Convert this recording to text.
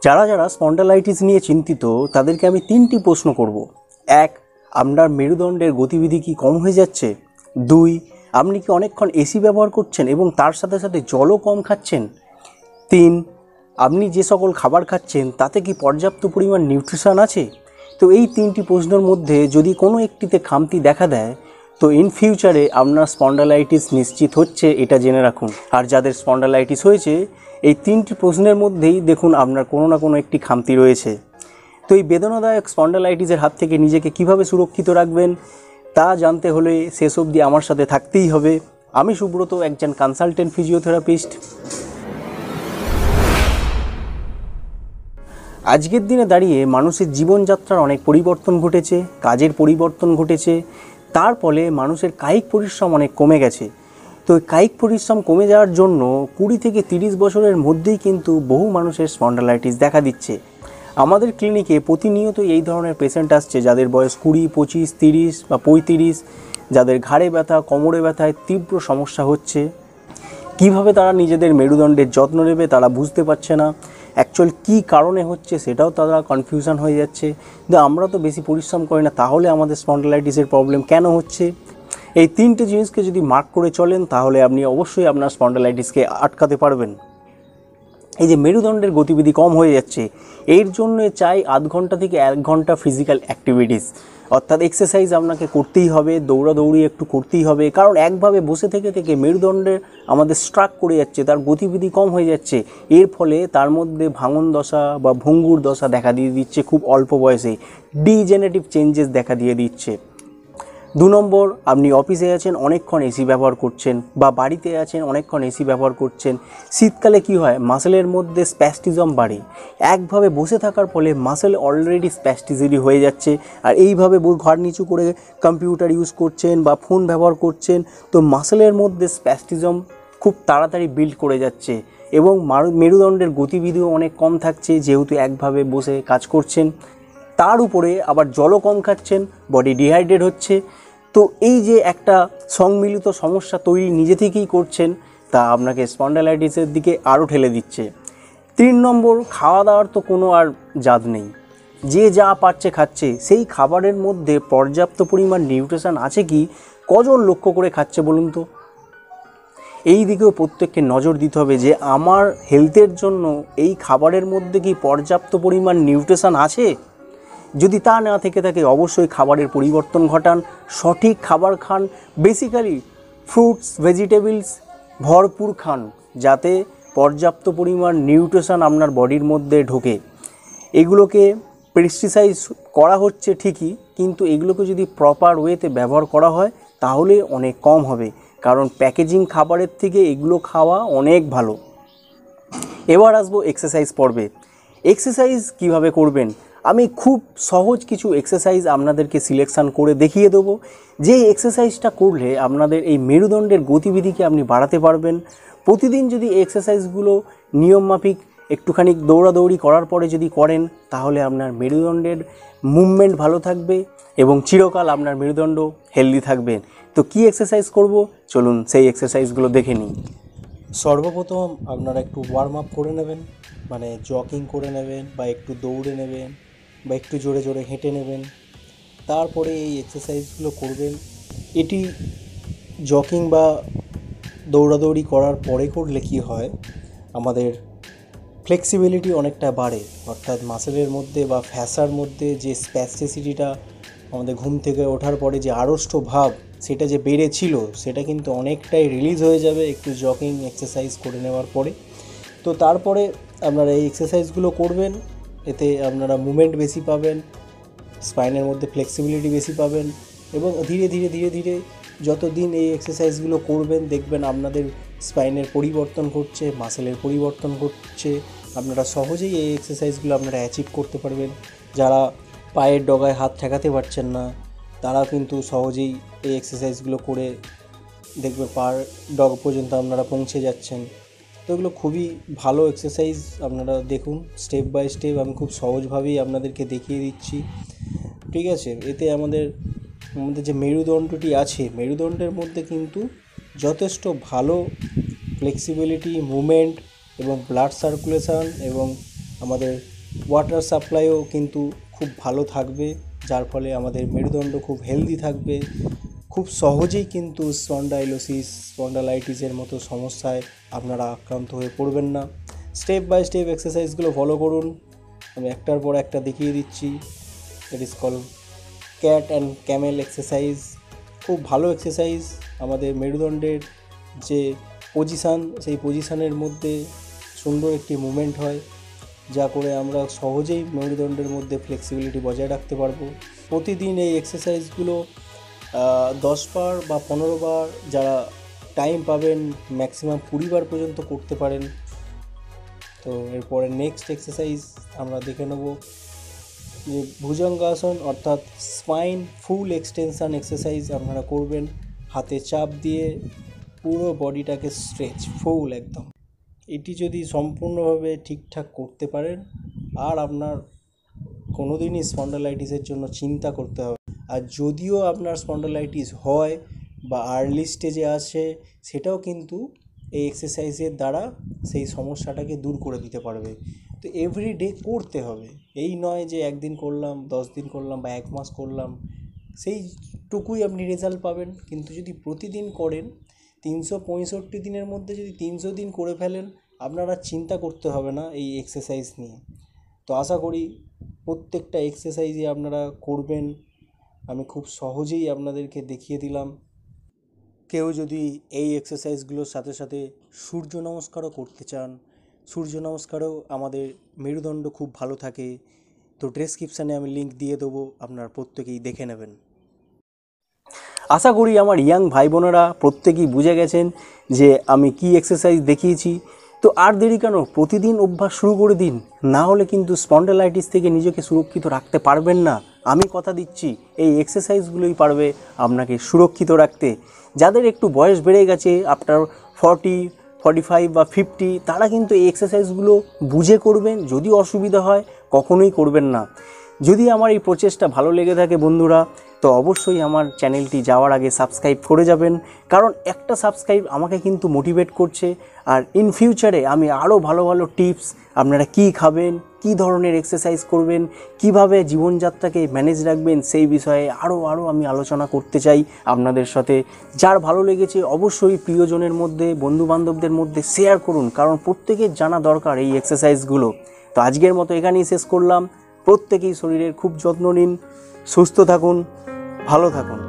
যারা যারা স্পন্ডালাইটিস নিয়ে চিন্তিত তাদেরকে আমি 3টি প্রশ্ন করব। 1, আপনার মেরুদণ্ডের গতিবিধি কি কম হয়ে যাচ্ছে? 2, আপনি কি অনেকক্ষণ এসি ব্যবহার করছেন এবং তার সাথে সাথে জলও কম খাচ্ছেন? 3, আপনি যে সকল খাবার খাচ্ছেন তাতে কি পর্যাপ্ত পরিমাণ নিউট্রিশন আছে? তো এই 3টি প্রশ্নের মধ্যে যদি কোনো একটিতে খামতি দেখা দেয় তো ইন ফিউচারে আপনার স্পন্ডালাইটিস নিশ্চিত হচ্ছে, এটা জেনে রাখুন। আর যাদের স্পন্ডালাইটিস হয়েছে এই 3টি প্রশ্নের মধ্যেই দেখুন আপনার কোনো না কোনো একটি খামতি রয়েছে। তো এই বেদনাদায়ক স্পন্ডালাইটিসের হাত থেকে নিজেকে কিভাবে সুরক্ষিত রাখবেন তা জানতে হলে শেষ অবধি আমার সাথে থাকতেই হবে। আমি সুব্রত, একজন কনসালটেন্ট ফিজিওথেরাপিস্ট। আজকের দিনে দাঁড়িয়ে মানুষের জীবনযাত্রার অনেক পরিবর্তন ঘটেছে, কাজের পরিবর্তন ঘটেছে, তার ফলে মানুষের কায়িক পরিশ্রম অনেক কমে গেছে। তো কায়িক পরিশ্রম কমে যাওয়ার জন্য 20 থেকে 30 বছরের মধ্যেই কিন্তু বহু মানুষের স্পন্ডালাইটিস দেখা দিচ্ছে। আমাদের ক্লিনিকে প্রতিনিয়ত এই ধরনের পেশেন্ট আসছে যাদের বয়স 20, 25, 30 বা 35, যাদের ঘাড়ে ব্যথা, কোমরে ব্যথায় তীব্র সমস্যা হচ্ছে। কিভাবে তারা নিজেদের মেরুদণ্ডের যত্ন নেবে তারা বুঝতে পারছে না। অ্যাকচুয়াল কী কারণে হচ্ছে সেটাও তারা কনফিউশন হয়ে যাচ্ছে। কিন্তু আমরা তো বেশি পরিশ্রম করি না, তাহলে আমাদের স্পন্ডালাইটিসের প্রবলেম কেন হচ্ছে? এই 3টে জিনিসকে যদি মার্ক করে চলেন তাহলে আপনি অবশ্যই আপনার স্পন্ডালাইটিসকে আটকাতে পারবেন। এই যে মেরুদণ্ডের গতিবিধি কম হয়ে যাচ্ছে, এর জন্য চাই আধ ঘন্টা থেকে 1 ঘন্টা ফিজিক্যাল অ্যাক্টিভিটিস, অর্থাৎ এক্সারসাইজ আপনাকে করতেই হবে, দৌড়াদৌড়ি একটু করতেই হবে। কারণ একভাবে বসে থেকে থেকে মেরুদণ্ডের আমাদের স্ট্রাক করে যাচ্ছে, তার গতিবিধি কম হয়ে যাচ্ছে। এর ফলে তার মধ্যে ভাঙন দশা বা ভঙ্গুর দশা দেখা দিয়ে দিচ্ছে, খুব অল্প বয়সে ডিজেনারেটিভ চেঞ্জেস দেখা দিয়ে দিচ্ছে। 2 নম্বর, আপনি অফিসে আছেন, অনেকক্ষণ এসি ব্যবহার করছেন, বা বাড়িতে আছেন, অনেকক্ষণ এসি ব্যবহার করছেন। শীতকালে কি হয়, মাসেলের মধ্যে স্প্যাস্টিজম বাড়ে। একভাবে বসে থাকার ফলে মাসেল অলরেডি স্প্যাস্টিসিটি হয়ে যাচ্ছে, আর এইভাবে ঘাড় নিচু করে কম্পিউটার ইউজ করছেন বা ফোন ব্যবহার করছেন, তো মাসেলের মধ্যে স্প্যাস্টিজম খুব তাড়াতাড়ি বিল্ড করে যাচ্ছে এবং মেরুদণ্ডের গতিবিধিও অনেক কম থাকছে, যেহেতু একভাবে বসে কাজ করছেন। তার উপরে আবার জলও কম খাচ্ছেন, বডি ডিহাইড্রেট হচ্ছে। তো এই যে একটা সম্মিলিত সমস্যা তৈরি নিজে থেকেই করছেন, তা আপনাকে স্পন্ডালাইটিসের দিকে আরও ঠেলে দিচ্ছে। 3 নম্বর, খাওয়া দাওয়ার তো কোনো আর জাত নেই, যে যা পাচ্ছে খাচ্ছে। সেই খাবারের মধ্যে পর্যাপ্ত পরিমাণ নিউট্রিশন আছে কি, কজন লক্ষ্য করে খাচ্ছে বলুন তো? এই দিকেও প্রত্যেককে নজর দিতে হবে যে আমার হেলথের জন্য এই খাবারের মধ্যে কি পর্যাপ্ত পরিমাণ নিউট্রিশন আছে। যদি তা না থেকে থাকে অবশ্যই খাবারের পরিবর্তন ঘটান, সঠিক খাবার খান, বেসিক্যালি ফ্রুটস ভেজিটেবলস ভরপুর খান, যাতে পর্যাপ্ত পরিমাণ নিউট্রিশন আপনার বডির মধ্যে ঢোকে। এগুলোকে পেস্টিসাইড করা হচ্ছে ঠিকই, কিন্তু এগুলোকে যদি প্রপার ওয়েতে ব্যবহার করা হয় তাহলে অনেক কম হবে, কারণ প্যাকেজিং খাবারের থেকে এগুলো খাওয়া অনেক ভালো। এবার আসবো এক্সারসাইজ পর্বে। এক্সারসাইজ কিভাবে করবেন, আমি খুব সহজ কিছু এক্সারসাইজ আপনাদেরকে সিলেকশান করে দেখিয়ে দেবো, যে এক্সারসাইজটা করলে আপনাদের এই মেরুদণ্ডের গতিবিধিকে আপনি বাড়াতে পারবেন। প্রতিদিন যদি এক্সারসাইজগুলো নিয়মমাফিক একটুখানি দৌড়াদৌড়ি করার পরে যদি করেন তাহলে আপনার মেরুদণ্ডের মুভমেন্ট ভালো থাকবে এবং চিরকাল আপনার মেরুদণ্ড হেলদি থাকবে। তো কী এক্সারসাইজ করব, চলুন সেই এক্সারসাইজগুলো দেখে নিই। সর্বপ্রথম আপনারা একটু ওয়ার্ম আপ করে নেবেন, মানে জগিং করে নেবেন বা একটু দৌড়ে নেবেন বা একটু জোরে জোরে হেঁটে নেবেন। তারপরে এই এক্সারসাইজগুলো করবেন। এটি জগিং বা দৌড়াদৌড়ি করার পরে করলে কি হয়, আমাদের ফ্লেক্সিবিলিটি অনেকটা বাড়ে, অর্থাৎ মাসেলের মধ্যে বা ফ্যাসার মধ্যে যে স্প্যাস্টিসিটিটা আমাদের ঘুম থেকে ওঠার পরে যে আড়ষ্ট ভাব সেটা যে বেড়েছিল সেটা কিন্তু অনেকটাই রিলিজ হয়ে যাবে একটু জগিং এক্সারসাইজ করে নেওয়ার পরে। তো তারপরে আপনারা এই এক্সারসাইজগুলো করবেন, এতে আপনারা মুভমেন্ট বেশি পাবেন, স্পাইনের মধ্যে ফ্লেক্সিবিলিটি বেশি পাবেন এবং ধীরে ধীরে ধীরে ধীরে যতদিন এই এক্সারসাইজগুলো করবেন দেখবেন আপনাদের স্পাইনের পরিবর্তন ঘটছে, মাসেলের পরিবর্তন ঘটছে। আপনারা সহজেই এই এক্সারসাইজগুলো আপনারা অ্যাচিভ করতে পারবেন। যারা পায়ের ডগায় হাত ঠেকাতে পারছেন না তারা কিন্তু সহজেই এই এক্সারসাইজগুলো করে দেখবে পার ডগ পর্যন্ত আপনারা পৌঁছে যাচ্ছেন। তো এগুলো খুবই ভালো এক্সারসাইজ, আপনারা দেখুন স্টেপ বাই স্টেপ আমি খুব সহজভাবেই আপনাদেরকে দেখিয়ে দিচ্ছি, ঠিক আছে? এতে আমাদের যে মেরুদণ্ডটি আছে মেরুদণ্ডের মধ্যে কিন্তু যথেষ্ট ভালো ফ্লেক্সিবিলিটি, মুভমেন্ট এবং ব্লাড সার্কুলেশন এবং আমাদের ওয়াটার সাপ্লাইও কিন্তু খুব ভালো থাকবে, যার ফলে আমাদের মেরুদণ্ড খুব হেলদি থাকবে। খুব সহজেই কিন্তু স্পন্ডালাইটিসের মতো সমস্যায় আপনারা আক্রান্ত হয়ে পড়বেন না। স্টেপ বাই স্টেপ এক্সারসাইজগুলো ফলো করুন, আমি একটার পর একটা দেখিয়ে দিচ্ছি। That is call cat and Camel exercise. খুব ভালো এক্সারসাইজ, আমাদের মেরুদণ্ডের যে পজিশান, সেই পজিশানের মধ্যে সুন্দর একটি মুভমেন্ট হয়, যা করে আমরা সহজেই মেরুদণ্ডের মধ্যে ফ্লেক্সিবিলিটি বজায় রাখতে পারবো। প্রতিদিন এই এক্সারসাইজগুলো 10 বার বা 15 বার, যারা টাইম পাবেন ম্যাক্সিমাম 20 বার পর্যন্ত করতে পারেন। তো এরপরে নেক্সট এক্সারসাইজ আমরা দেখে নেব যে ভুজঙ্গাসন, অর্থাৎ স্পাইন ফুল এক্সটেনশান এক্সারসাইজ আপনারা করবেন। হাতে চাপ দিয়ে পুরো বডিটাকে স্ট্রেচ ফুল একদম। এটি যদি সম্পূর্ণভাবে ঠিকঠাক করতে পারেন, আর আপনার কোনো দিনই স্পন্ডালাইটিসের জন্য চিন্তা করতে হবে। আর যদিও আপনার স্পন্ডালাইটিস হয় বা আর্লি স্টেজে আসে, সেটাও কিন্তু এই এক্সারসাইজের দ্বারা সেই সমস্যাটাকে দূর করে দিতে পারবে। তো এভরিডে করতে হবে, এই নয় যে একদিন করলাম, 10 দিন করলাম বা 1 মাস করলাম, সেইটুকুই আপনি রেজাল্ট পাবেন। কিন্তু যদি প্রতিদিন করেন, 365 দিনের মধ্যে যদি 300 দিন করে ফেলেন, আপনারা চিন্তা করতে হবে না এই এক্সারসাইজ নিয়ে। তো আশা করি প্রত্যেকটা এক্সারসাইজই আপনারা করবেন। আমি খুব সহজেই আপনাদেরকে দেখিয়ে দিলাম। কেউ যদি এই এক্সারসাইজগুলোর সাথে সাথে সূর্য নমস্কারও করতে চান, সূর্য নমস্কারেও আমাদের মেরুদণ্ড খুব ভালো থাকে। তো ডেসক্রিপশানে আমি লিঙ্ক দিয়ে দেবো, আপনারা প্রত্যেকেই দেখে নেবেন। আশা করি আমার ইয়াং ভাই বোনেরা প্রত্যেকেই বুঝে গেছেন যে আমি কি এক্সারসাইজ দেখিয়েছি। তো আর দেরি কেন, প্রতিদিন অভ্যাস শুরু করে দিন, না হলে কিন্তু স্পন্ডালাইটিস থেকে নিজেকে সুরক্ষিত রাখতে পারবেন না। আমি কথা দিচ্ছি এই এক্সারসাইজগুলোই পারবে আপনাকে সুরক্ষিত রাখতে। যাদের একটু বয়স বেড়ে গেছে, আপনার 40, 45 বা 50, তারা কিন্তু এই এক্সারসাইজগুলো বুঝে করবেন। যদি অসুবিধা হয় কখনোই করবেন না। যদি আমার এই প্রচেষ্টা ভালো লেগে থাকে বন্ধুরা, তো অবশ্যই আমার চ্যানেলটি যাওয়ার আগে সাবস্ক্রাইব করে যাবেন, কারণ একটা সাবস্ক্রাইব আমাকে কিন্তু মোটিভেট করছে। আর ইন ফিউচারে আমি আরও ভালো ভালো টিপস, আপনারা কি খাবেন, কি ধরনের এক্সারসাইজ করবেন, কিভাবে জীবনযাত্রাকে ম্যানেজ রাখবেন, সেই বিষয়ে আরও আমি আলোচনা করতে চাই আপনাদের সাথে। যার ভালো লেগেছে অবশ্যই প্রিয়জনের মধ্যে, বন্ধুবান্ধবদের মধ্যে শেয়ার করুন, কারণ প্রত্যেকের জানা দরকার এই এক্সারসাইজগুলো। তো আজকের মতো এখানেই শেষ করলাম। প্রত্যেকেই শরীরের খুব যত্ন নিন, সুস্থ থাকুন, ভালো থাকুন।